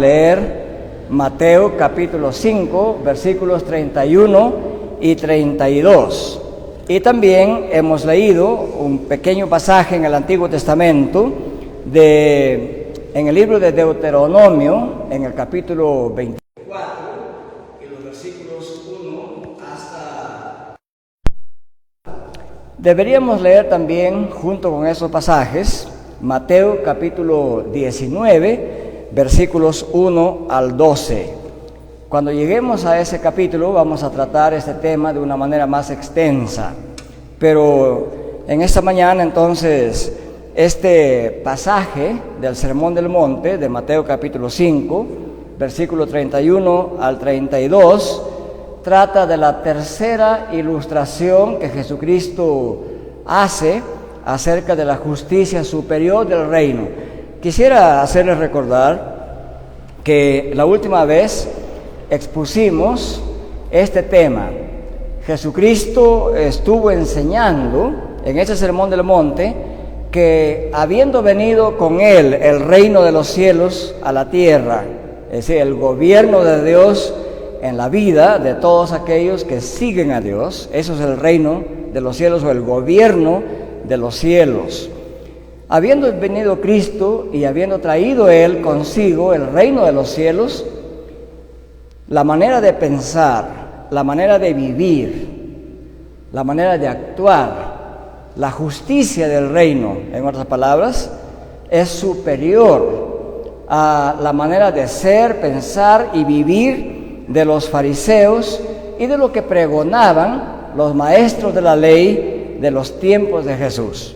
leer Mateo capítulo 5, versículos 31 y 32. Y también hemos leído un pequeño pasaje en el Antiguo Testamento en el libro de Deuteronomio, en el capítulo 24, y los versículos 1 hasta... Deberíamos leer también, junto con esos pasajes, Mateo capítulo 19, versículos 1 al 12. Cuando lleguemos a ese capítulo vamos a tratar este tema de una manera más extensa. Pero en esta mañana entonces, este pasaje del Sermón del Monte de Mateo capítulo 5, versículo 31 al 32, trata de la tercera ilustración que Jesucristo hace acerca de la justicia superior del reino. Quisiera hacerles recordar que la última vez expusimos este tema. Jesucristo estuvo enseñando en ese Sermón del Monte que habiendo venido con él el reino de los cielos a la tierra, es decir, el gobierno de Dios en la vida de todos aquellos que siguen a Dios, eso es el reino de los cielos o el gobierno de los cielos. Habiendo venido Cristo y habiendo traído él consigo el reino de los cielos, la manera de pensar, la manera de vivir, la manera de actuar, la justicia del reino, en otras palabras, es superior a la manera de ser, pensar y vivir de los fariseos y de lo que pregonaban los maestros de la ley de los tiempos de Jesús.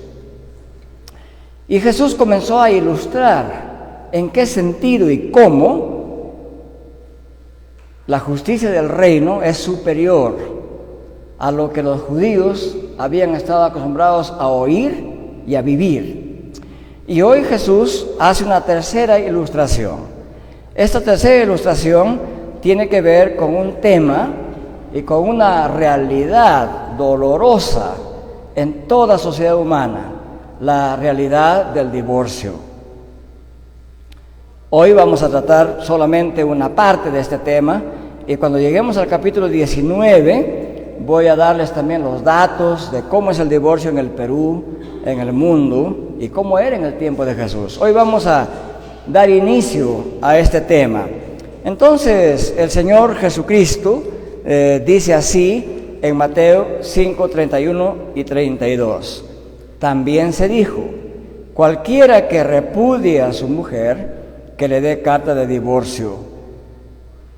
Y Jesús comenzó a ilustrar en qué sentido y cómo la justicia del reino es superior a lo que los judíos habían estado acostumbrados a oír y a vivir. Y hoy Jesús hace una tercera ilustración. Esta tercera ilustración tiene que ver con un tema y con una realidad dolorosa en toda sociedad humana, la realidad del divorcio. Hoy vamos a tratar solamente una parte de este tema y cuando lleguemos al capítulo 19 voy a darles también los datos de cómo es el divorcio en el Perú, en el mundo y cómo era en el tiempo de Jesús. Hoy vamos a dar inicio a este tema. Entonces el Señor Jesucristo dice así en Mateo 5, 31 y 32. También se dijo, cualquiera que repudie a su mujer, que le dé carta de divorcio.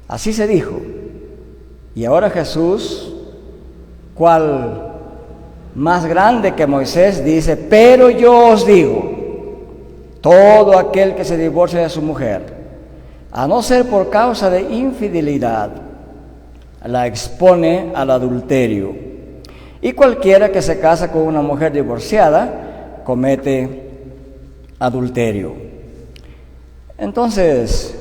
Así se dijo. Y ahora Jesús, cual más grande que Moisés, dice, pero yo os digo, todo aquel que se divorcia de su mujer, a no ser por causa de infidelidad, la expone al adulterio. Y cualquiera que se casa con una mujer divorciada, comete adulterio. Entonces,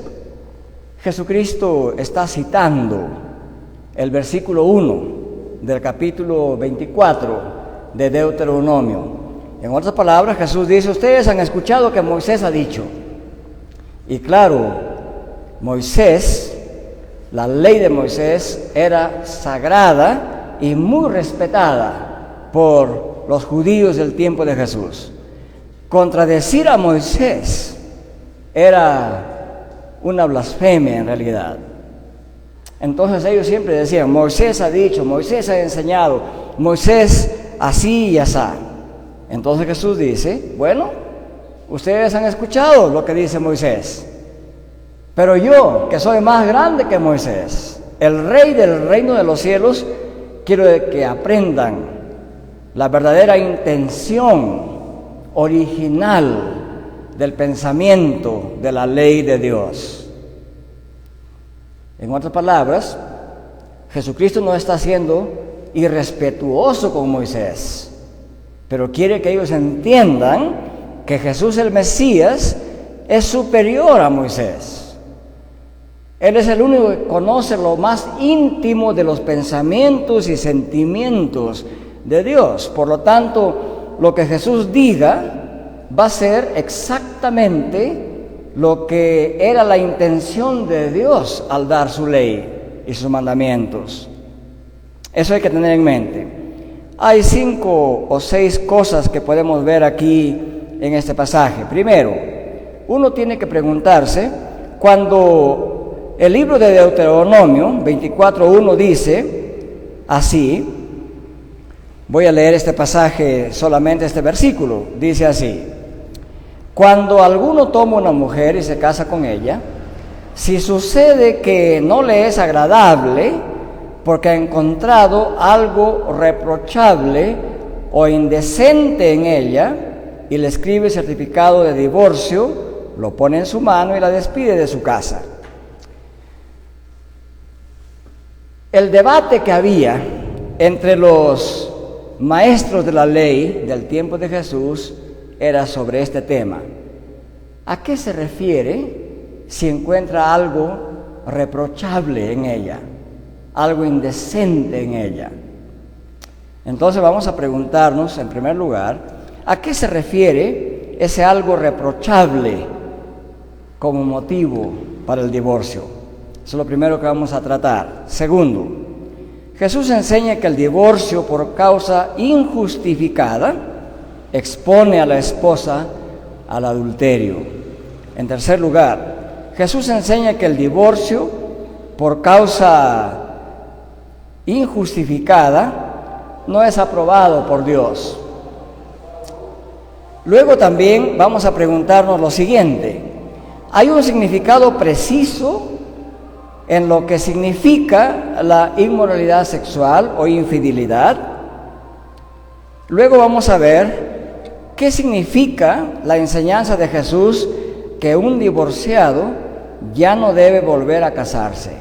Jesucristo está citando el versículo 1 del capítulo 24 de Deuteronomio. En otras palabras, Jesús dice, ustedes han escuchado que Moisés ha dicho. Y claro, Moisés, la ley de Moisés era sagrada y muy respetada por los judíos del tiempo de Jesús. Contradecir a Moisés era una blasfemia en realidad. Entonces ellos siempre decían, Moisés ha dicho, Moisés ha enseñado, Moisés así y asá. Entonces Jesús dice, bueno, ustedes han escuchado lo que dice Moisés, pero yo, que soy más grande que Moisés, el rey del reino de los cielos, quiero que aprendan la verdadera intención original del pensamiento de la ley de Dios. En otras palabras, Jesucristo no está siendo irrespetuoso con Moisés, pero quiere que ellos entiendan que Jesús el Mesías es superior a Moisés. Él es el único que conoce lo más íntimo de los pensamientos y sentimientos de Dios. Por lo tanto, lo que Jesús diga va a ser exactamente lo que era la intención de Dios al dar su ley y sus mandamientos. Eso hay que tener en mente. Hay 5 o 6 cosas que podemos ver aquí en este pasaje. Primero, uno tiene que preguntarse, cuando el libro de Deuteronomio 24:1 dice así, voy a leer este pasaje, solamente este versículo, dice así: cuando alguno toma una mujer y se casa con ella, si sucede que no le es agradable, porque ha encontrado algo reprochable o indecente en ella, y le escribe certificado de divorcio, lo pone en su mano y la despide de su casa. El debate que había entre los maestros de la ley del tiempo de Jesús era sobre este tema. ¿A qué se refiere si encuentra algo reprochable en ella, algo indecente en ella? Entonces vamos a preguntarnos, en primer lugar, ¿a qué se refiere ese algo reprochable como motivo para el divorcio? Eso es lo primero que vamos a tratar. Segundo, Jesús enseña que el divorcio por causa injustificada expone a la esposa al adulterio. En tercer lugar, Jesús enseña que el divorcio por causa injustificada no es aprobado por Dios. Luego también vamos a preguntarnos lo siguiente: ¿hay un significado preciso en lo que significa la inmoralidad sexual o infidelidad? Luego vamos a ver qué significa la enseñanza de Jesús que un divorciado ya no debe volver a casarse.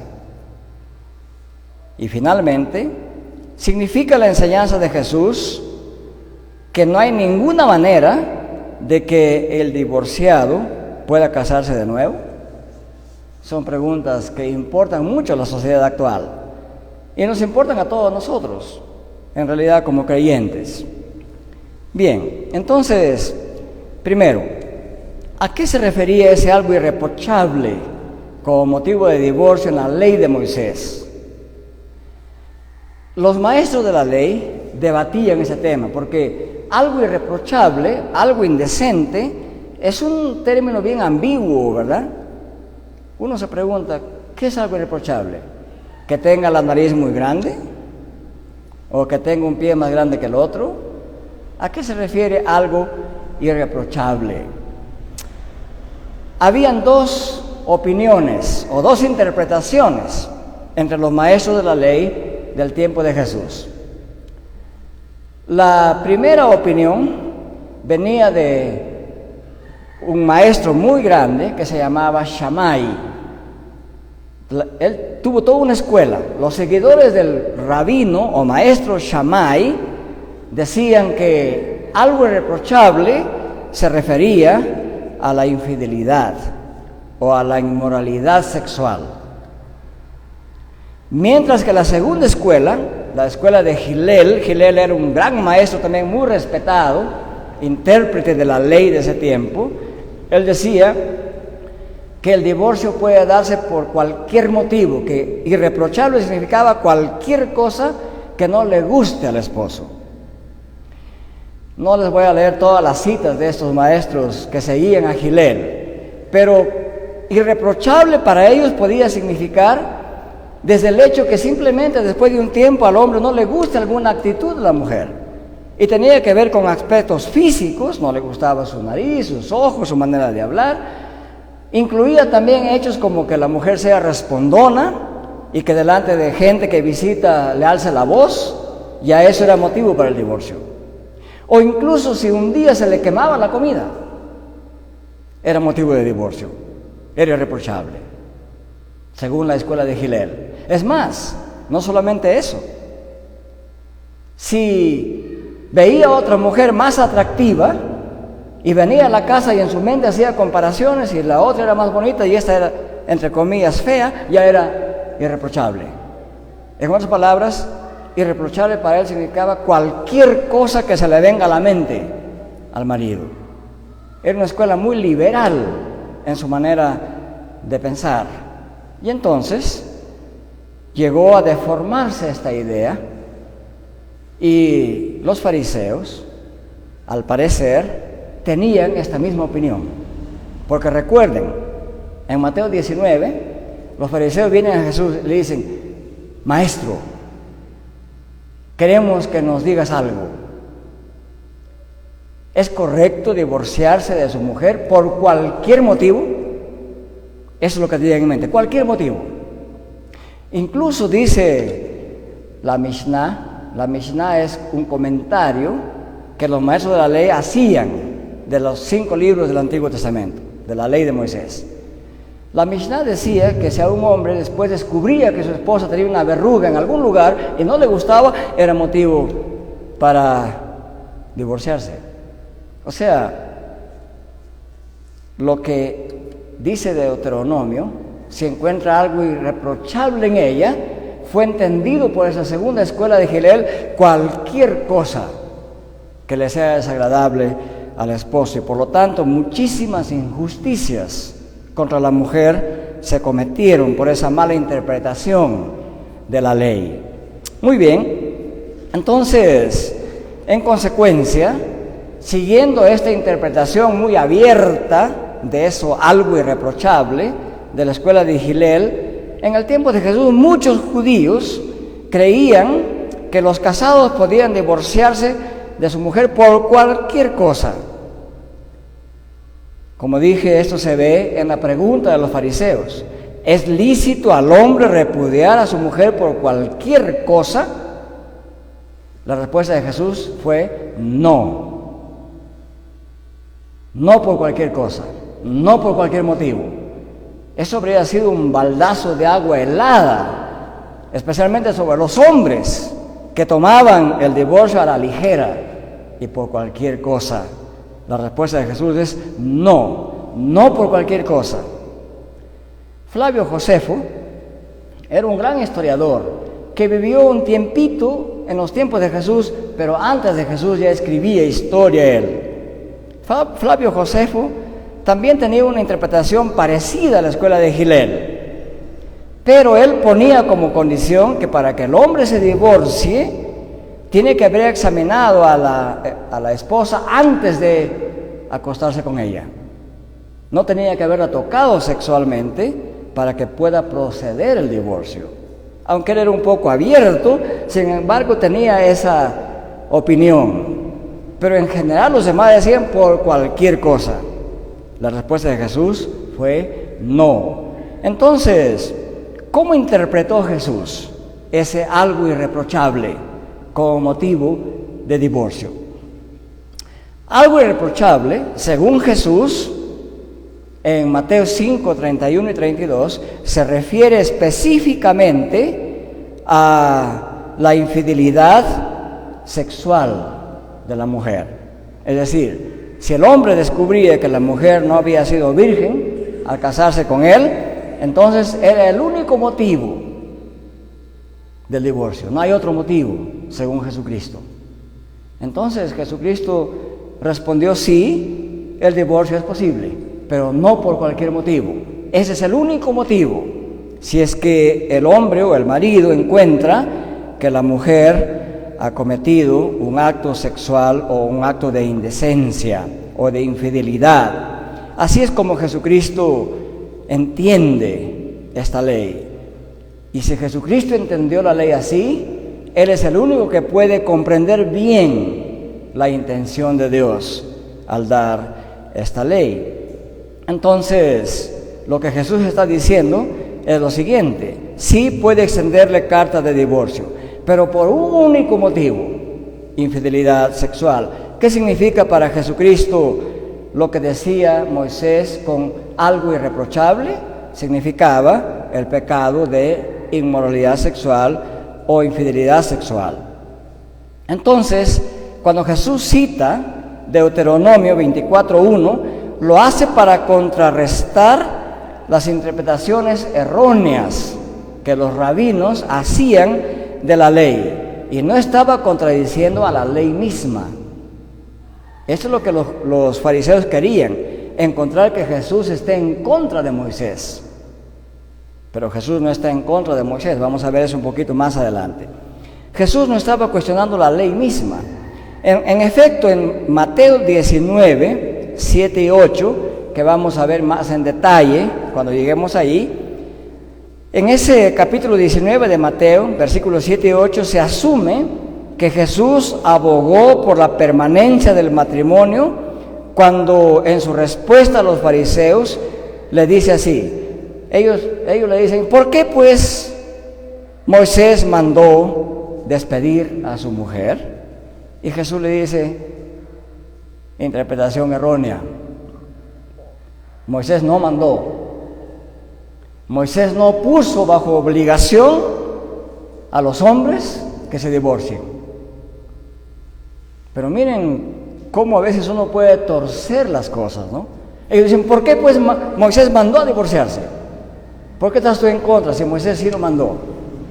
Y finalmente, significa la enseñanza de Jesús que no hay ninguna manera de que el divorciado pueda casarse de nuevo. Son preguntas que importan mucho a la sociedad actual y nos importan a todos nosotros, en realidad como creyentes. Bien, entonces, primero, ¿a qué se refería ese algo irreprochable como motivo de divorcio en la ley de Moisés? Los maestros de la ley debatían ese tema, porque algo irreprochable, algo indecente, es un término bien ambiguo, ¿verdad? Uno se pregunta, ¿qué es algo irreprochable? ¿Que tenga la nariz muy grande? ¿O que tenga un pie más grande que el otro? ¿A qué se refiere algo irreprochable? Habían 2 opiniones o 2 interpretaciones entre los maestros de la ley del tiempo de Jesús. La primera opinión venía de un maestro muy grande que se llamaba Shammai. Él tuvo toda una escuela. Los seguidores del rabino o maestro Shammai decían que algo irreprochable se refería a la infidelidad o a la inmoralidad sexual. Mientras que la segunda escuela, la escuela de Hillel era un gran maestro también muy respetado, intérprete de la ley de ese tiempo. Él decía que el divorcio puede darse por cualquier motivo, que irreprochable significaba cualquier cosa que no le guste al esposo. No les voy a leer todas las citas de estos maestros que seguían a Hillel, pero irreprochable para ellos podía significar desde el hecho que simplemente después de un tiempo al hombre no le guste alguna actitud de la mujer. Y tenía que ver con aspectos físicos, no le gustaba su nariz, sus ojos, su manera de hablar. Incluía también hechos como que la mujer sea respondona y que delante de gente que visita le alce la voz, ya eso era motivo para el divorcio. O incluso si un día se le quemaba la comida, era motivo de divorcio, era irreprochable, según la escuela de Hillel. Es más, no solamente eso, si veía a otra mujer más atractiva y venía a la casa y en su mente hacía comparaciones y la otra era más bonita y esta era, entre comillas, fea, ya era irreprochable. En otras palabras, irreprochable para él significaba cualquier cosa que se le venga a la mente al marido. Era una escuela muy liberal en su manera de pensar. Y entonces llegó a deformarse esta idea y los fariseos, al parecer, tenían esta misma opinión. Porque recuerden, en Mateo 19, los fariseos vienen a Jesús y le dicen: Maestro, queremos que nos digas algo. ¿Es correcto divorciarse de su mujer por cualquier motivo? Eso es lo que tienen en mente, cualquier motivo. Incluso dice la Mishnah es un comentario que los maestros de la ley hacían de los 5 libros del Antiguo Testamento, de la ley de Moisés. La Mishnah decía que si a un hombre después descubría que su esposa tenía una verruga en algún lugar y no le gustaba, era motivo para divorciarse. O sea, lo que dice Deuteronomio, si encuentra algo irreprochable en ella, fue entendido por esa segunda escuela de Hillel, cualquier cosa que le sea desagradable al esposo, y por lo tanto muchísimas injusticias contra la mujer se cometieron por esa mala interpretación de la ley. Muy bien, entonces, en consecuencia, siguiendo esta interpretación muy abierta de eso algo irreprochable de la escuela de Hillel, en el tiempo de Jesús muchos judíos creían que los casados podían divorciarse de su mujer por cualquier cosa. Como dije, esto se ve en la pregunta de los fariseos: ¿es lícito al hombre repudiar a su mujer por cualquier cosa? La respuesta de Jesús fue no. No por cualquier cosa, no por cualquier motivo. Eso habría sido un baldazo de agua helada, especialmente sobre los hombres que tomaban el divorcio a la ligera y por cualquier cosa. La respuesta de Jesús es no, no por cualquier cosa. Flavio Josefo era un gran historiador que vivió un tiempito en los tiempos de Jesús, pero antes de Jesús ya escribía historia él. Flavio Josefo también tenía una interpretación parecida a la escuela de Hillel, pero él ponía como condición que para que el hombre se divorcie, tiene que haber examinado a la esposa antes de acostarse con ella. No tenía que haberla tocado sexualmente para que pueda proceder el divorcio. Aunque él era un poco abierto, sin embargo tenía esa opinión. Pero en general los demás decían por cualquier cosa. La respuesta de Jesús fue no. Entonces, ¿cómo interpretó Jesús ese algo irreprochable como motivo de divorcio? Algo irreprochable, según Jesús, en Mateo 5, 31 y 32, se refiere específicamente a la infidelidad sexual de la mujer. Es decir, si el hombre descubría que la mujer no había sido virgen al casarse con él, entonces era el único motivo del divorcio. No hay otro motivo, según Jesucristo. Entonces Jesucristo respondió: sí, el divorcio es posible, pero no por cualquier motivo. Ese es el único motivo. Si es que el hombre o el marido encuentra que la mujer ha cometido un acto sexual o un acto de indecencia o de infidelidad. Así es como Jesucristo entiende esta ley. Y si Jesucristo entendió la ley así, Él es el único que puede comprender bien la intención de Dios al dar esta ley. Entonces, lo que Jesús está diciendo es lo siguiente: sí puede extenderle carta de divorcio, pero por un único motivo: infidelidad sexual. ¿Qué significa para Jesucristo lo que decía Moisés con algo irreprochable? Significaba el pecado de inmoralidad sexual o infidelidad sexual. Entonces, cuando Jesús cita Deuteronomio 24:1, lo hace para contrarrestar las interpretaciones erróneas que los rabinos hacían de la ley, y no estaba contradiciendo a la ley misma. Esto es lo que los fariseos querían. encontrar que Jesús esté en contra de Moisés. Pero Jesús no está en contra de Moisés. Vamos a ver eso un poquito más adelante. Jesús no estaba cuestionando la ley misma. En efecto, en Mateo 19, 7 y 8, que vamos a ver más en detalle cuando lleguemos ahí, en ese capítulo 19 de Mateo, versículos 7 y 8, se asume que Jesús abogó por la permanencia del matrimonio cuando en su respuesta a los fariseos le dice así. Ellos le dicen, ¿por qué pues Moisés mandó despedir a su mujer? Y Jesús le dice, interpretación errónea. Moisés no mandó. Moisés no puso bajo obligación a los hombres que se divorcien. Pero miren cómo a veces uno puede torcer las cosas, ¿no? Ellos dicen, ¿por qué pues Moisés mandó a divorciarse? ¿Por qué estás tú en contra si Moisés sí lo mandó?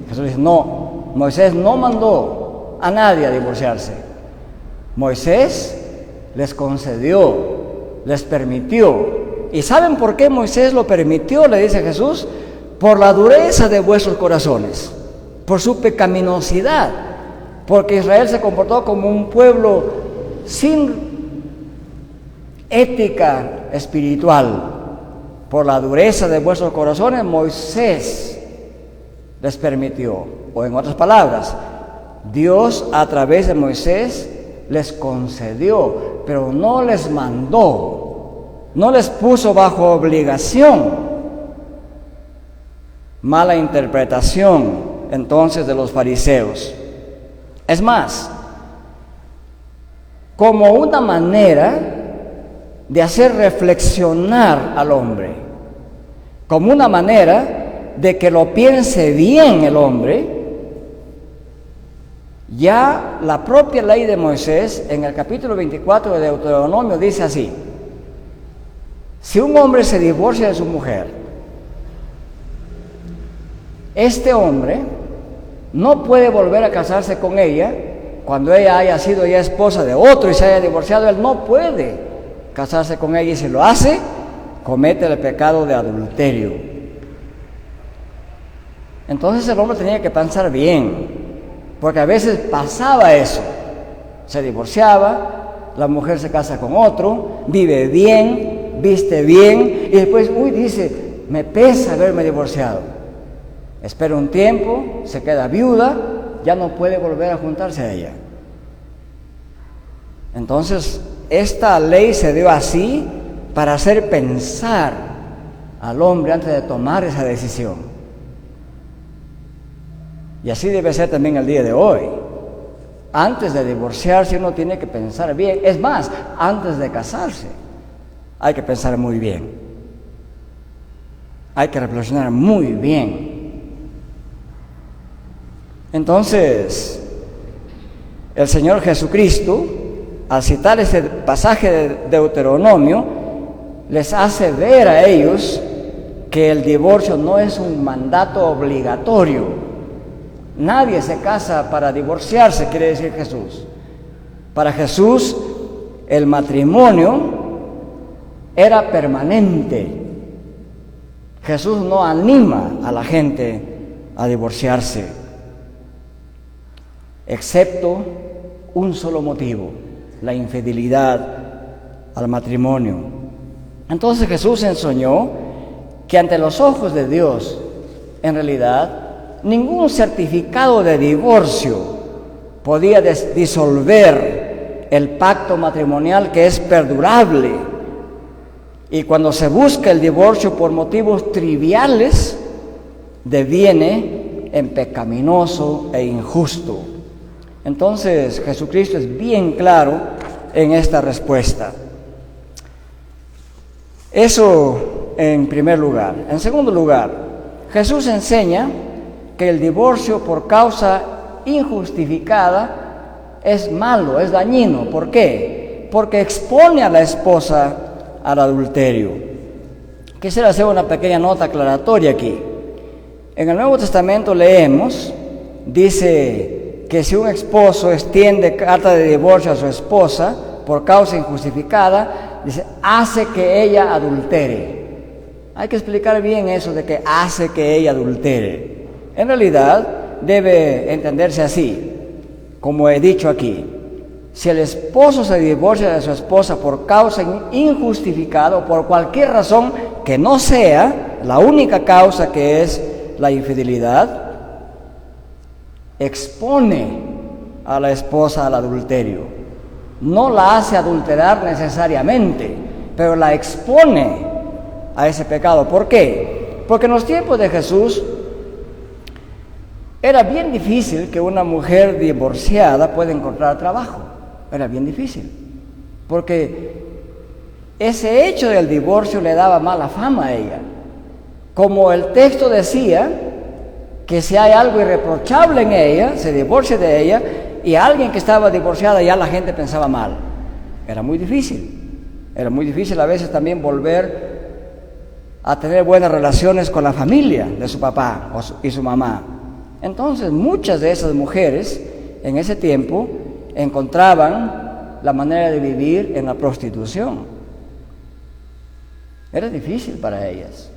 Jesús dice, no, Moisés no mandó a nadie a divorciarse. Moisés les concedió, les permitió. ¿Y saben por qué Moisés lo permitió? Le dice Jesús, por la dureza de vuestros corazones, por su pecaminosidad, porque Israel se comportó como un pueblo sin ética espiritual. Por la dureza de vuestros corazones, Moisés les permitió. O en otras palabras, Dios a través de Moisés les concedió, pero no les mandó, no les puso bajo obligación. Mala interpretación entonces de los fariseos. Es más, como una manera de hacer reflexionar al hombre, como una manera de que lo piense bien el hombre, ya la propia ley de Moisés en el capítulo 24 de Deuteronomio dice así: si un hombre se divorcia de su mujer, este hombre no puede volver a casarse con ella cuando ella haya sido ya esposa de otro y se haya divorciado. Él no puede casarse con ella, y si lo hace, comete el pecado de adulterio. Entonces el hombre tenía que pensar bien, porque a veces pasaba eso. Se divorciaba, la mujer se casa con otro, vive bien, viste bien, y después, dice, me pesa haberme divorciado. Espera un tiempo, se queda viuda, ya no puede volver a juntarse a ella. Entonces, esta ley se dio así para hacer pensar al hombre antes de tomar esa decisión. Y así debe ser también el día de hoy. Antes de divorciarse uno tiene que pensar bien. Es más, antes de casarse hay que pensar muy bien. Hay que reflexionar muy bien. Entonces, el Señor Jesucristo, al citar este pasaje de Deuteronomio, les hace ver a ellos que el divorcio no es un mandato obligatorio. Nadie se casa para divorciarse, quiere decir Jesús. Para Jesús, el matrimonio era permanente. Jesús no anima a la gente a divorciarse, excepto un solo motivo: la infidelidad al matrimonio. Entonces Jesús enseñó que ante los ojos de Dios, en realidad, ningún certificado de divorcio podía disolver el pacto matrimonial, que es perdurable. Y cuando se busca el divorcio por motivos triviales, deviene en pecaminoso e injusto. Entonces Jesucristo es bien claro en esta respuesta. Eso en primer lugar. En segundo lugar, Jesús enseña que el divorcio por causa injustificada es malo, es dañino. ¿Por qué? Porque expone a la esposa al adulterio. Quisiera hacer una pequeña nota aclaratoria aquí. En el Nuevo Testamento leemos, dice que si un esposo extiende carta de divorcio a su esposa por causa injustificada, dice, hace que ella adultere. Hay que explicar bien eso de que hace que ella adultere. En realidad, debe entenderse así, como he dicho aquí. Si el esposo se divorcia de su esposa por causa injustificada o por cualquier razón que no sea la única causa, que es la infidelidad, expone a la esposa al adulterio. No la hace adulterar necesariamente, pero la expone a ese pecado. ¿Por qué? Porque en los tiempos de Jesús era bien difícil que una mujer divorciada pueda encontrar trabajo. Era bien difícil, porque ese hecho del divorcio le daba mala fama a ella. Como el texto decía que si hay algo irreprochable en ella, se divorcia de ella, y alguien que estaba divorciada ya la gente pensaba mal. Era muy difícil. Era muy difícil a veces también volver a tener buenas relaciones con la familia de su papá y su mamá. Entonces muchas de esas mujeres en ese tiempo encontraban la manera de vivir en la prostitución. Era difícil para ellas.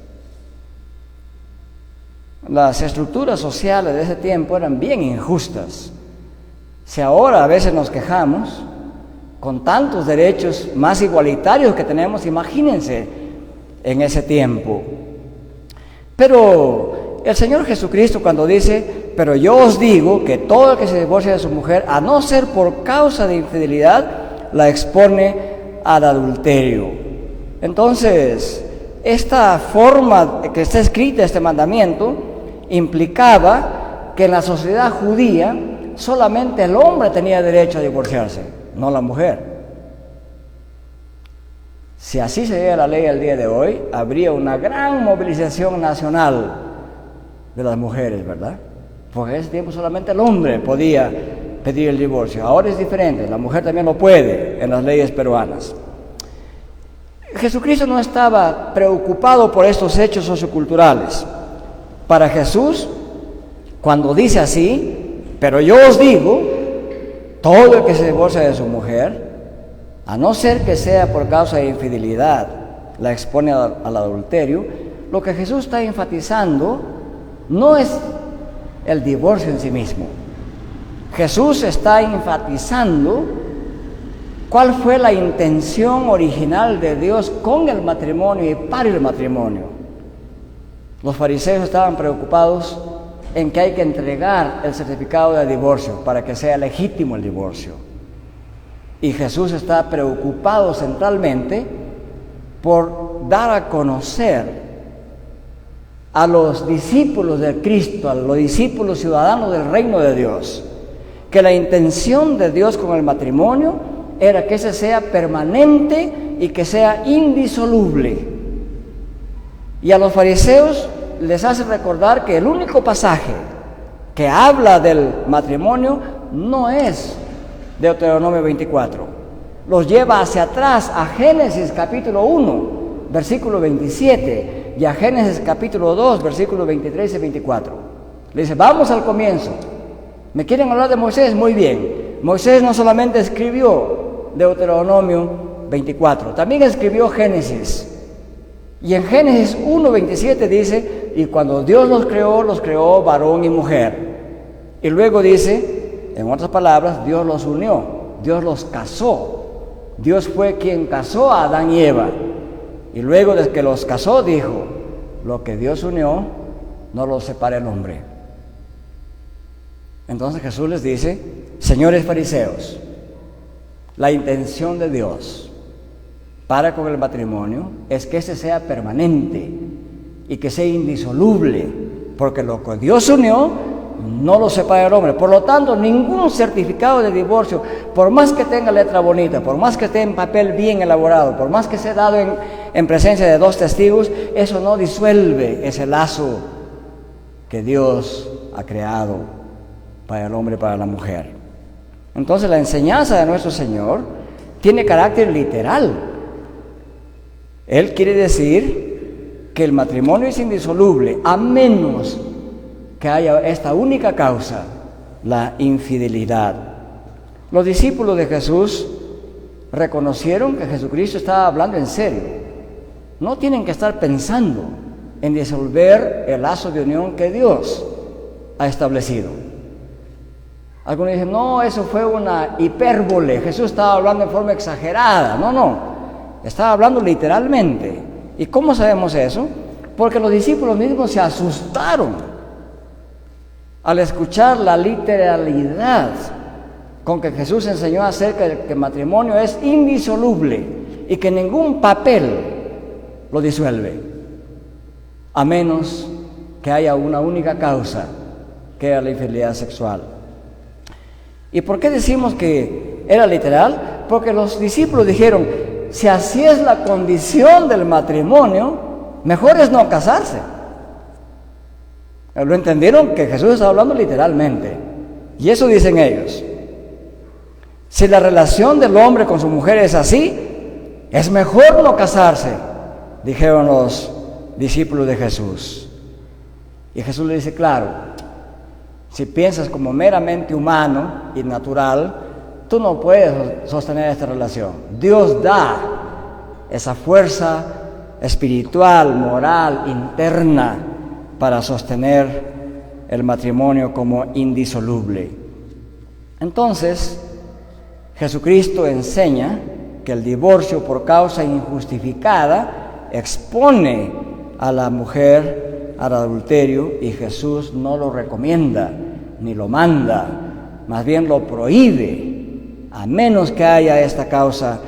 Las estructuras sociales de ese tiempo eran bien injustas. Si ahora a veces nos quejamos, con tantos derechos más igualitarios que tenemos, imagínense en ese tiempo. Pero el Señor Jesucristo, cuando dice, pero yo os digo que todo el que se divorcia de su mujer, a no ser por causa de infidelidad, la expone al adulterio. Entonces, esta forma que está escrita, este mandamiento, implicaba que en la sociedad judía solamente el hombre tenía derecho a divorciarse, no la mujer. Si así sería la ley al día de hoy, habría una gran movilización nacional de las mujeres, ¿verdad? Porque en ese tiempo solamente el hombre podía pedir el divorcio. Ahora es diferente, la mujer también lo puede en las leyes peruanas. Jesucristo no estaba preocupado por estos hechos socioculturales. Para Jesús, cuando dice así, pero yo os digo, todo el que se divorcia de su mujer, a no ser que sea por causa de infidelidad, la expone al adulterio, lo que Jesús está enfatizando no es el divorcio en sí mismo. Jesús está enfatizando cuál fue la intención original de Dios con el matrimonio y para el matrimonio. Los fariseos estaban preocupados en que hay que entregar el certificado de divorcio para que sea legítimo el divorcio. Y Jesús está preocupado centralmente por dar a conocer a los discípulos de Cristo, a los discípulos ciudadanos del reino de Dios, que la intención de Dios con el matrimonio era que ese sea permanente y que sea indisoluble. Y a los fariseos les hace recordar que el único pasaje que habla del matrimonio no es Deuteronomio 24. Los lleva hacia atrás a Génesis capítulo 1, versículo 27, y a Génesis capítulo 2, versículos 23 y 24. Le dice, vamos al comienzo. ¿Me quieren hablar de Moisés? Muy bien. Moisés no solamente escribió Deuteronomio 24, también escribió Génesis. Y en Génesis 1, 27 dice, y cuando Dios los creó varón y mujer. Y luego dice, en otras palabras, Dios los unió, Dios los casó. Dios fue quien casó a Adán y Eva. Y luego de que los casó, dijo, lo que Dios unió, no lo separe el hombre. Entonces Jesús les dice, señores fariseos, la intención de Dios para con el matrimonio es que ese sea permanente y que sea indisoluble, porque lo que Dios unió no lo separa el hombre. Por lo tanto, ningún certificado de divorcio, por más que tenga letra bonita, por más que esté en papel bien elaborado, por más que sea dado en presencia de dos testigos, eso no disuelve ese lazo que Dios ha creado para el hombre y para la mujer. Entonces, la enseñanza de nuestro Señor tiene carácter literal. Él quiere decir que el matrimonio es indisoluble, a menos que haya esta única causa, la infidelidad. Los discípulos de Jesús reconocieron que Jesucristo estaba hablando en serio. No tienen que estar pensando en disolver el lazo de unión que Dios ha establecido. Algunos dicen, no, eso fue una hipérbole, Jesús estaba hablando en forma exagerada. No, estaba hablando literalmente. ¿Y cómo sabemos eso? Porque los discípulos mismos se asustaron al escuchar la literalidad con que Jesús enseñó acerca de que el matrimonio es indisoluble y que ningún papel lo disuelve, a menos que haya una única causa, que es la infidelidad sexual. ¿Y por qué decimos que era literal? Porque los discípulos dijeron, si así es la condición del matrimonio, mejor es no casarse. Lo entendieron que Jesús estaba hablando literalmente. Y eso dicen ellos. Si la relación del hombre con su mujer es así, es mejor no casarse, dijeron los discípulos de Jesús. Y Jesús le dice, claro, si piensas como meramente humano y natural, tú no puedes sostener esta relación. Dios da esa fuerza espiritual, moral, interna para sostener el matrimonio como indisoluble. Entonces, Jesucristo enseña que el divorcio por causa injustificada expone a la mujer al adulterio, y Jesús no lo recomienda ni lo manda, más bien lo prohíbe, a menos que haya esta causa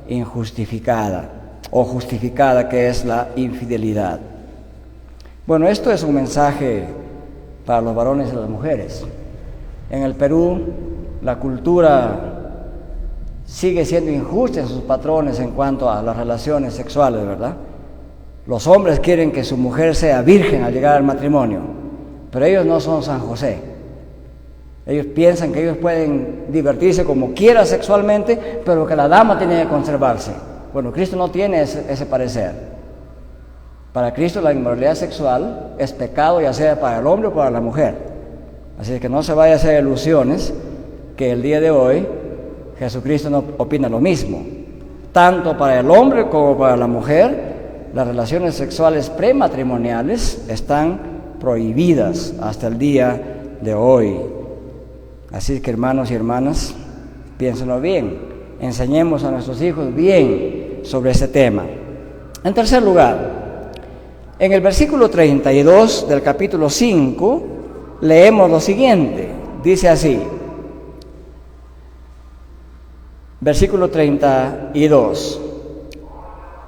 injustificada o justificada, que es la infidelidad. Bueno, esto es un mensaje para los varones y las mujeres. En el Perú, la cultura sigue siendo injusta en sus patrones en cuanto a las relaciones sexuales, ¿verdad? Los hombres quieren que su mujer sea virgen al llegar al matrimonio, pero ellos no son San José. Ellos piensan que ellos pueden divertirse como quiera sexualmente, pero que la dama tiene que conservarse. Bueno, Cristo no tiene ese parecer. Para Cristo la inmoralidad sexual es pecado, ya sea para el hombre o para la mujer. Así que no se vaya a hacer ilusiones que el día de hoy Jesucristo no opina lo mismo. Tanto para el hombre como para la mujer, las relaciones sexuales prematrimoniales están prohibidas hasta el día de hoy. Así que, hermanos y hermanas, piénsenlo bien, enseñemos a nuestros hijos bien sobre este tema. En tercer lugar, en el versículo 32 del capítulo 5, leemos lo siguiente, dice así, versículo 32,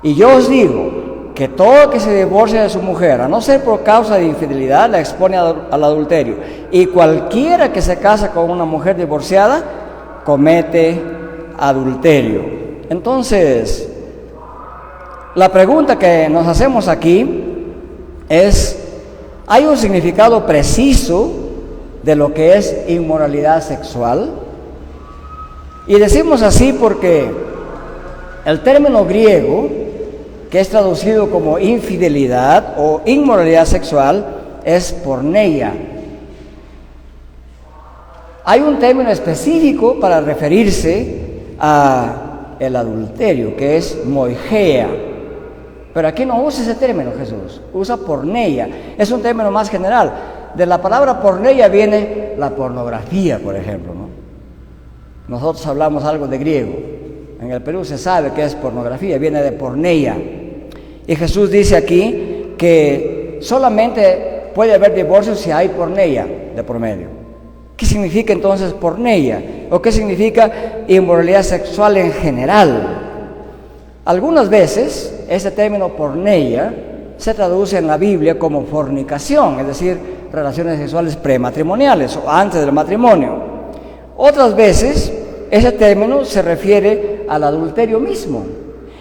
y yo os digo que todo que se divorcia de su mujer, a no ser por causa de infidelidad, la expone al adulterio, y cualquiera que se casa con una mujer divorciada, comete adulterio. Entonces, la pregunta que nos hacemos aquí es, ¿hay un significado preciso de lo que es inmoralidad sexual? Y decimos así porque el término griego, que es traducido como infidelidad o inmoralidad sexual, es porneia. Hay un término específico para referirse a el adulterio, que es moigea. Pero aquí no usa ese término Jesús, usa porneia. Es un término más general. De la palabra porneia viene la pornografía, por ejemplo, ¿no? Nosotros hablamos algo de griego. En el Perú se sabe que es pornografía, viene de porneia. Y Jesús dice aquí que solamente puede haber divorcio si hay porneia de por medio. ¿Qué significa entonces porneia? ¿O qué significa inmoralidad sexual en general? Algunas veces ese término porneia se traduce en la Biblia como fornicación, es decir, relaciones sexuales prematrimoniales o antes del matrimonio. Otras veces ese término se refiere al adulterio mismo,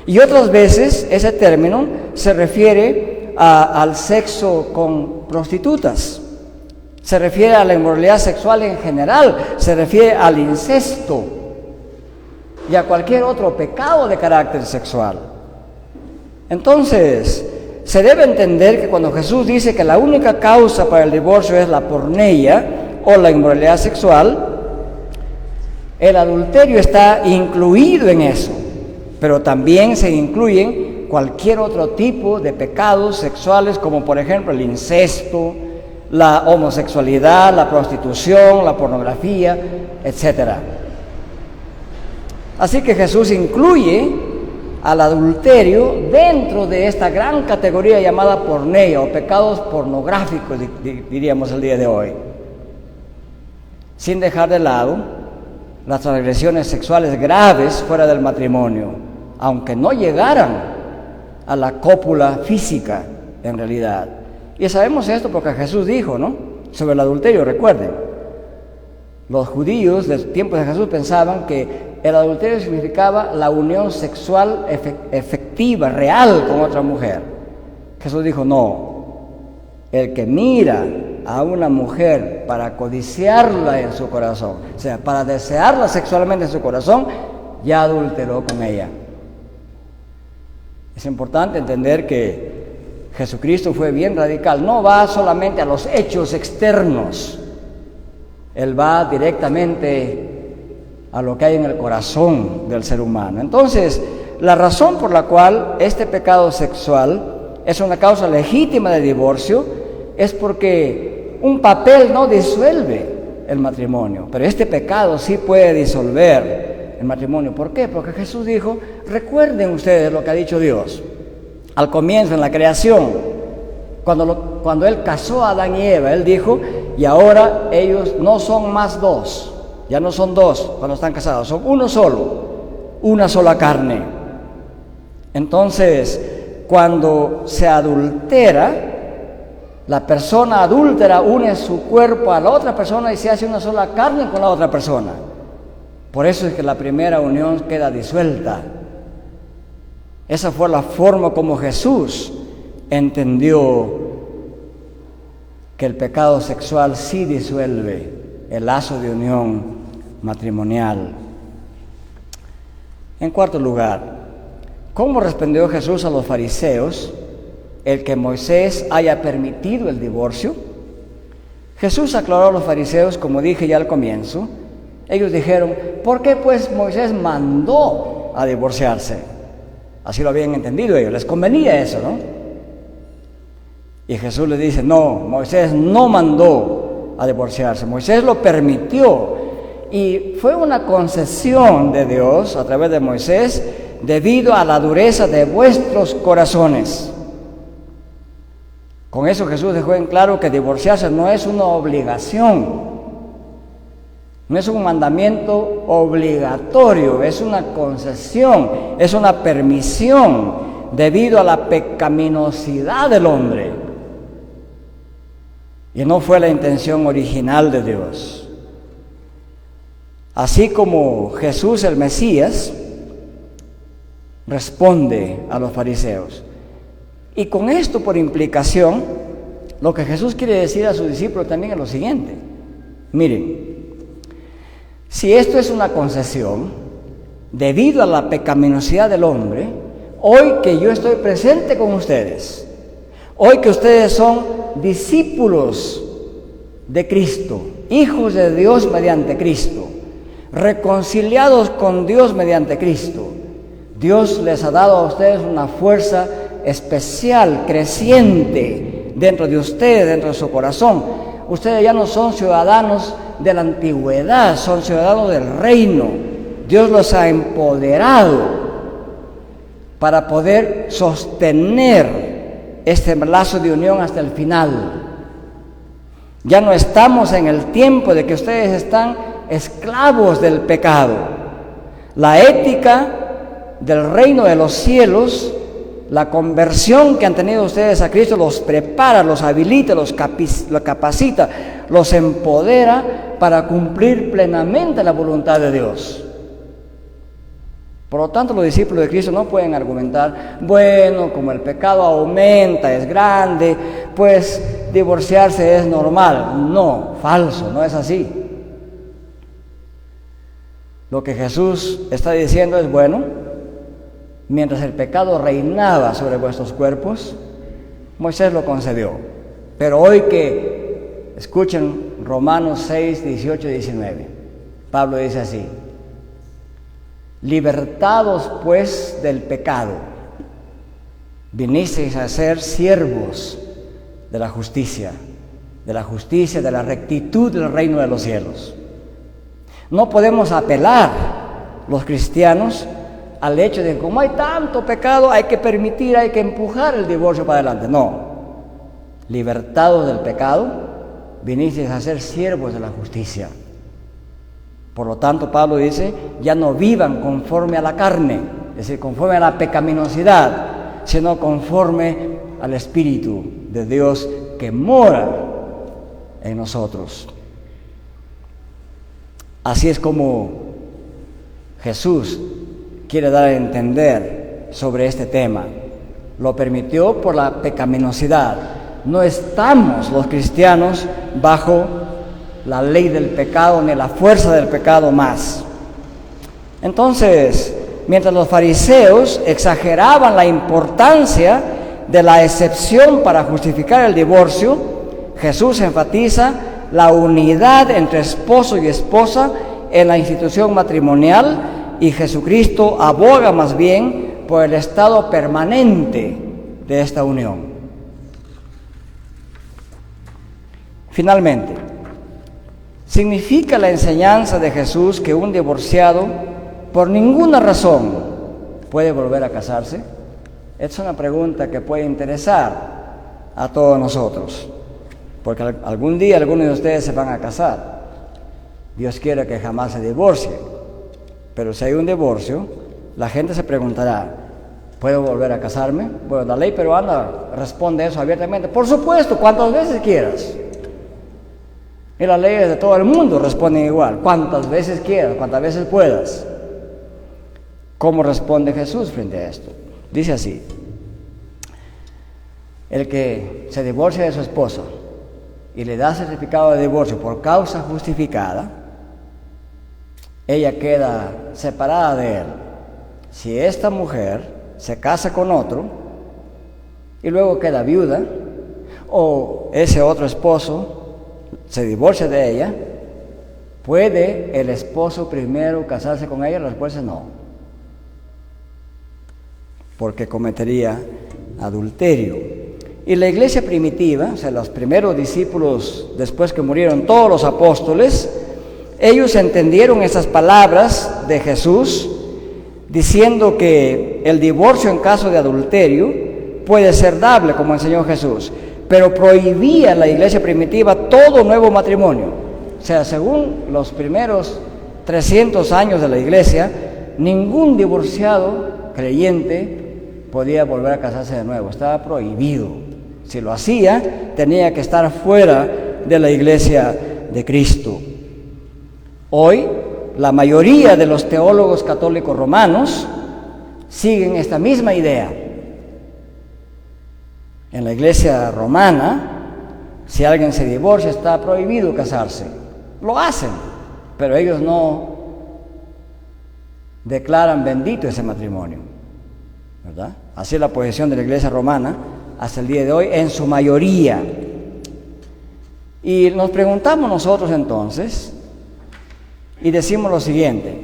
y otras veces ese término se refiere al sexo con prostitutas, se refiere a la inmoralidad sexual en general, se refiere al incesto y a cualquier otro pecado de carácter sexual. Entonces, se debe entender que cuando Jesús dice que la única causa para el divorcio es la porneia o la inmoralidad sexual, el adulterio está incluido en eso. pero también se incluyen cualquier otro tipo de pecados sexuales, como por ejemplo el incesto, la homosexualidad, la prostitución, la pornografía, etc. Así que Jesús incluye al adulterio dentro de esta gran categoría llamada porneia, o pecados pornográficos, diríamos el día de hoy, sin dejar de lado las transgresiones sexuales graves fuera del matrimonio, aunque no llegaran a la cópula física en realidad. Y sabemos esto porque Jesús dijo, ¿no?, sobre el adulterio. Recuerden, los judíos del tiempo de Jesús pensaban que el adulterio significaba la unión sexual efectiva, real con otra mujer. Jesús dijo, no, el que mira a una mujer para codiciarla en su corazón, o sea, para desearla sexualmente en su corazón, ya adulteró con ella. Es importante entender que Jesucristo fue bien radical, no va solamente a los hechos externos, Él va directamente a lo que hay en el corazón del ser humano. Entonces, la razón por la cual este pecado sexual es una causa legítima de divorcio es porque un papel no disuelve el matrimonio, pero este pecado sí puede disolver el matrimonio. ¿Por qué? Porque Jesús dijo, recuerden ustedes lo que ha dicho Dios al comienzo, en la creación, cuando Él casó a Adán y Eva. Él dijo, y ahora ellos no son más dos, ya no son dos cuando están casados, son uno solo, una sola carne. Entonces, cuando se adultera, la persona adúltera une su cuerpo a la otra persona y se hace una sola carne con la otra persona. Por eso es que la primera unión queda disuelta. Esa fue la forma como Jesús entendió que el pecado sexual sí disuelve el lazo de unión matrimonial. En cuarto lugar, ¿cómo respondió Jesús a los fariseos el que Moisés haya permitido el divorcio? Jesús aclaró a los fariseos, como dije ya al comienzo. Ellos dijeron, ¿por qué pues Moisés mandó a divorciarse? Así lo habían entendido ellos, les convenía eso, ¿no? Y Jesús les dice, no, Moisés no mandó a divorciarse, Moisés lo permitió. Y fue una concesión de Dios a través de Moisés debido a la dureza de vuestros corazones. Con eso Jesús dejó en claro que divorciarse no es una obligación, no es un mandamiento obligatorio, es una concesión, es una permisión debido a la pecaminosidad del hombre. Y no fue la intención original de Dios. Así como Jesús el Mesías responde a los fariseos. Y con esto por implicación, lo que Jesús quiere decir a sus discípulos también es lo siguiente. Miren, si esto es una concesión, debido a la pecaminosidad del hombre, hoy que yo estoy presente con ustedes, hoy que ustedes son discípulos de Cristo, hijos de Dios mediante Cristo, reconciliados con Dios mediante Cristo, Dios les ha dado a ustedes una fuerza especial, creciente dentro de ustedes, dentro de su corazón. Ustedes ya no son ciudadanos de la antigüedad, son ciudadanos del reino. Dios los ha empoderado para poder sostener este lazo de unión hasta el final. Ya no estamos en el tiempo de que ustedes están esclavos del pecado. La ética del reino de los cielos, la conversión que han tenido ustedes a Cristo, los prepara, los habilita, los capacita, los empodera para cumplir plenamente la voluntad de Dios. Por lo tanto, los discípulos de Cristo no pueden argumentar, bueno, como el pecado aumenta, es grande, pues divorciarse es normal. No, falso, no es así. Lo que Jesús está diciendo es, bueno, mientras el pecado reinaba sobre vuestros cuerpos, Moisés lo concedió. Pero hoy que, escuchen Romanos 6, 18 y 19, Pablo dice así: Libertados pues del pecado, vinisteis a ser siervos de la justicia, de la rectitud del reino de los cielos. No podemos apelar los cristianos al hecho de que como hay tanto pecado, hay que permitir, hay que empujar el divorcio para adelante. No. Libertados del pecado, vinisteis a ser siervos de la justicia. Por lo tanto, Pablo dice, ya no vivan conforme a la carne, es decir, conforme a la pecaminosidad, sino conforme al Espíritu de Dios que mora en nosotros. Así es como Jesús quiere dar a entender sobre este tema. Lo permitió por la pecaminosidad. No estamos los cristianos bajo la ley del pecado ni la fuerza del pecado más. Entonces, mientras los fariseos exageraban la importancia de la excepción para justificar el divorcio, Jesús enfatiza la unidad entre esposo y esposa en la institución matrimonial, y Jesucristo aboga más bien por el estado permanente de esta unión. Finalmente, ¿significa la enseñanza de Jesús que un divorciado por ninguna razón puede volver a casarse? Es una pregunta que puede interesar a todos nosotros, porque algún día algunos de ustedes se van a casar. Dios quiere que jamás se divorcien, pero si hay un divorcio, la gente se preguntará, ¿puedo volver a casarme? Bueno, la ley peruana responde eso abiertamente. Por supuesto, cuantas veces quieras. Y las leyes de todo el mundo responden igual, cuantas veces quieras, cuantas veces puedas. ¿Cómo responde Jesús frente a esto? Dice así: el que se divorcia de su esposa y le da certificado de divorcio por causa justificada, ella queda separada de él. Si esta mujer se casa con otro y luego queda viuda, o ese otro esposo se divorcia de ella, ¿puede el esposo primero casarse con ella? La respuesta es no, porque cometería adulterio. Y la iglesia primitiva, o sea, los primeros discípulos después que murieron todos los apóstoles, ellos entendieron esas palabras de Jesús diciendo que el divorcio en caso de adulterio puede ser dable, como enseñó Jesús, pero prohibía la iglesia primitiva todo nuevo matrimonio. O sea, según los primeros 300 años de la iglesia, ningún divorciado creyente podía volver a casarse de nuevo, estaba prohibido. Si lo hacía, tenía que estar fuera de la iglesia de Cristo. Hoy, la mayoría de los teólogos católicos romanos siguen esta misma idea. En la iglesia romana, si alguien se divorcia, está prohibido casarse. Lo hacen, pero ellos no declaran bendito ese matrimonio, ¿verdad? Así es la posición de la iglesia romana hasta el día de hoy, en su mayoría. Y nos preguntamos nosotros entonces, y decimos lo siguiente: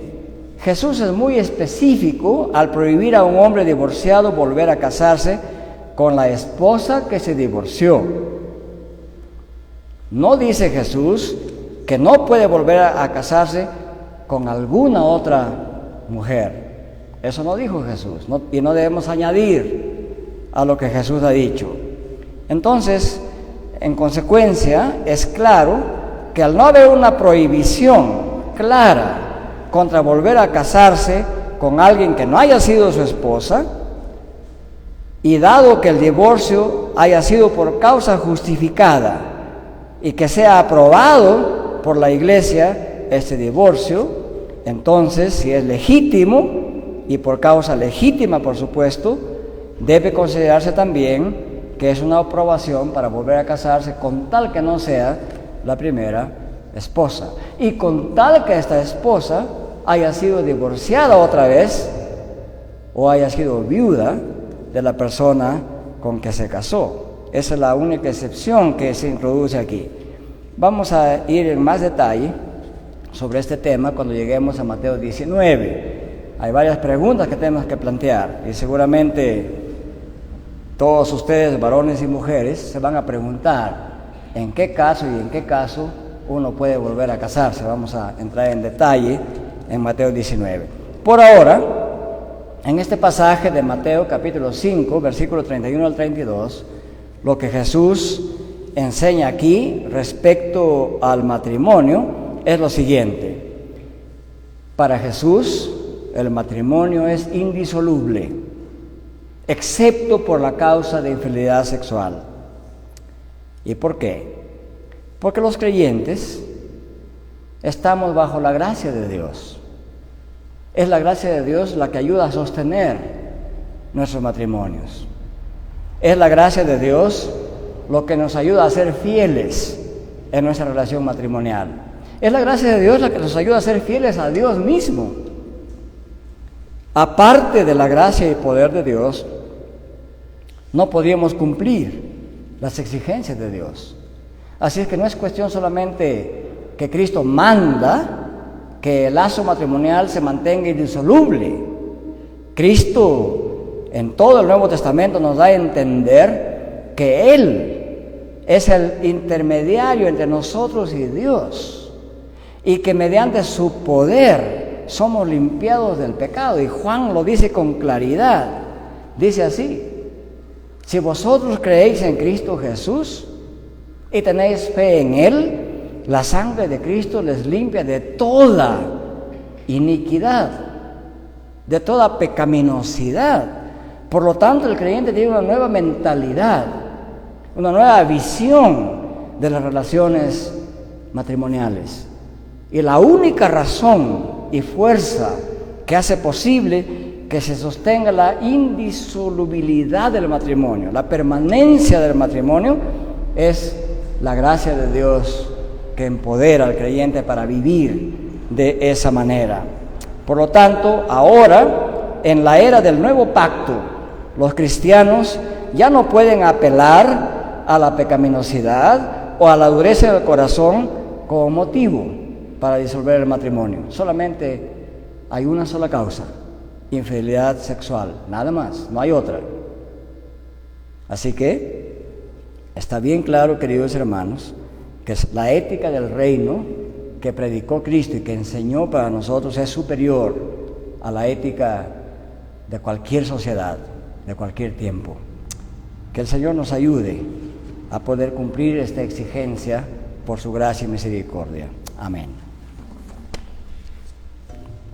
Jesús es muy específico al prohibir a un hombre divorciado volver a casarse con la esposa que se divorció. No dice Jesús que no puede volver a casarse con alguna otra mujer. Eso no dijo Jesús, y no debemos añadir a lo que Jesús ha dicho. Entonces, en consecuencia, es claro que al no haber una prohibición clara contra volver a casarse con alguien que no haya sido su esposa, y dado que el divorcio haya sido por causa justificada y que sea aprobado por la iglesia este divorcio, entonces, si es legítimo y por causa legítima, por supuesto, debe considerarse también que es una aprobación para volver a casarse, con tal que no sea la primera esposa, y con tal que esta esposa haya sido divorciada otra vez o haya sido viuda de la persona con que se casó. Esa es la única excepción que se introduce aquí. Vamos a ir en más detalle sobre este tema cuando lleguemos a Mateo 19. hay varias preguntas que tenemos que plantear y seguramente todos ustedes, varones y mujeres, se van a preguntar en qué caso y en qué caso uno puede volver a casarse. Vamos a entrar en detalle en Mateo 19. Por ahora, en este pasaje de Mateo capítulo 5, versículo 31 al 32, lo que Jesús enseña aquí respecto al matrimonio es lo siguiente. Para Jesús, el matrimonio es indisoluble, excepto por la causa de infidelidad sexual. ¿Y por qué? Porque los creyentes estamos bajo la gracia de Dios. Es la gracia de Dios la que ayuda a sostener nuestros matrimonios. Es la gracia de Dios lo que nos ayuda a ser fieles en nuestra relación matrimonial. Es la gracia de Dios la que nos ayuda a ser fieles a Dios mismo. Aparte de la gracia y poder de Dios, no podríamos cumplir las exigencias de Dios. Así es que no es cuestión solamente que Cristo manda que el lazo matrimonial se mantenga indisoluble. Cristo en todo el Nuevo Testamento nos da a entender que Él es el intermediario entre nosotros y Dios y que mediante su poder somos limpiados del pecado. Y Juan lo dice con claridad, dice así: si vosotros creéis en Cristo Jesús y tenéis fe en Él, la sangre de Cristo les limpia de toda iniquidad, de toda pecaminosidad. Por lo tanto, el creyente tiene una nueva mentalidad, una nueva visión de las relaciones matrimoniales. Y la única razón y fuerza que hace posible que se sostenga la indisolubilidad del matrimonio, la permanencia del matrimonio, es la gracia de Dios que empodera al creyente para vivir de esa manera. Por lo tanto, ahora, en la era del nuevo pacto, los cristianos ya no pueden apelar a la pecaminosidad o a la dureza del corazón como motivo para disolver el matrimonio. Solamente hay una sola causa: infidelidad sexual, nada más, no hay otra. Así que está bien claro, queridos hermanos, que la ética del reino que predicó Cristo y que enseñó para nosotros es superior a la ética de cualquier sociedad, de cualquier tiempo. Que el Señor nos ayude a poder cumplir esta exigencia por su gracia y misericordia. Amén.